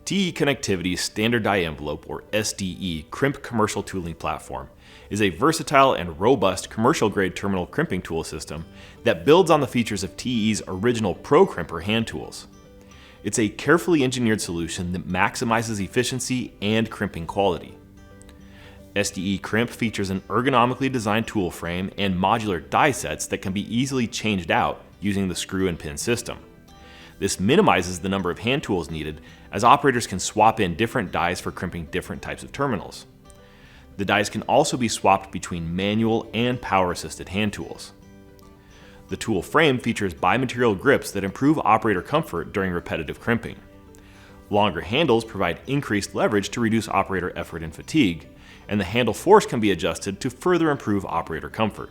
TE Connectivity's Standard Die Envelope, or SDE Crimp Commercial Tooling Platform, is a versatile and robust commercial-grade terminal crimping tool system that builds on the features of TE's original Pro Crimper hand tools. It's a carefully engineered solution that maximizes efficiency and crimping quality. SDE Crimp features an ergonomically designed tool frame and modular die sets that can be easily changed out using the screw and pin system. This minimizes the number of hand tools needed, as operators can swap in different dies for crimping different types of terminals. The dies can also be swapped between manual and power-assisted hand tools. The tool frame features bimaterial grips that improve operator comfort during repetitive crimping. Longer handles provide increased leverage to reduce operator effort and fatigue, and the handle force can be adjusted to further improve operator comfort.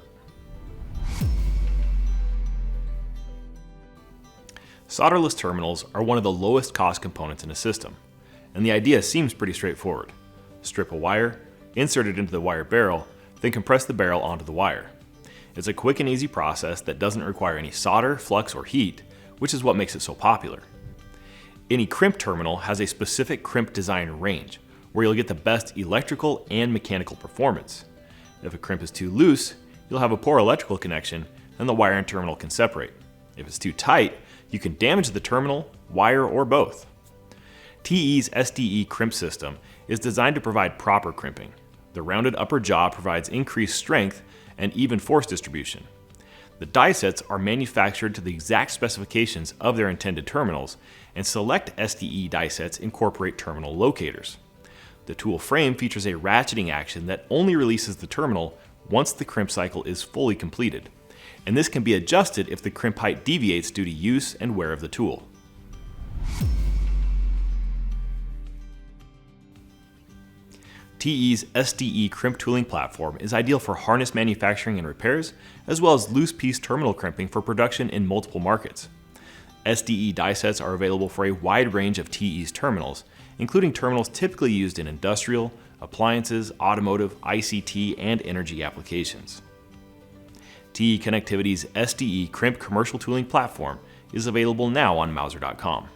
Solderless terminals are one of the lowest cost components in a system, and the idea seems pretty straightforward. Strip a wire, insert it into the wire barrel, then compress the barrel onto the wire. It's a quick and easy process that doesn't require any solder, flux, or heat, which is what makes it so popular. Any crimp terminal has a specific crimp design range, where you'll get the best electrical and mechanical performance. If a crimp is too loose, you'll have a poor electrical connection, and the wire and terminal can separate. If it's too tight, you can damage the terminal, wire, or both. TE's SDE Crimp system is designed to provide proper crimping. The rounded upper jaw provides increased strength and even force distribution. The die sets are manufactured to the exact specifications of their intended terminals, and select SDE die sets incorporate terminal locators. The tool frame features a ratcheting action that only releases the terminal once the crimp cycle is fully completed, and this can be adjusted if the crimp height deviates due to use and wear of the tool. TE's SDE Crimp Tooling Platform is ideal for harness manufacturing and repairs, as well as loose piece terminal crimping for production in multiple markets. SDE die sets are available for a wide range of TE's terminals, including terminals typically used in industrial, appliances, automotive, ICT, and energy applications. TE Connectivity's SDE Crimp Commercial Tooling Platform is available now on Mouser.com.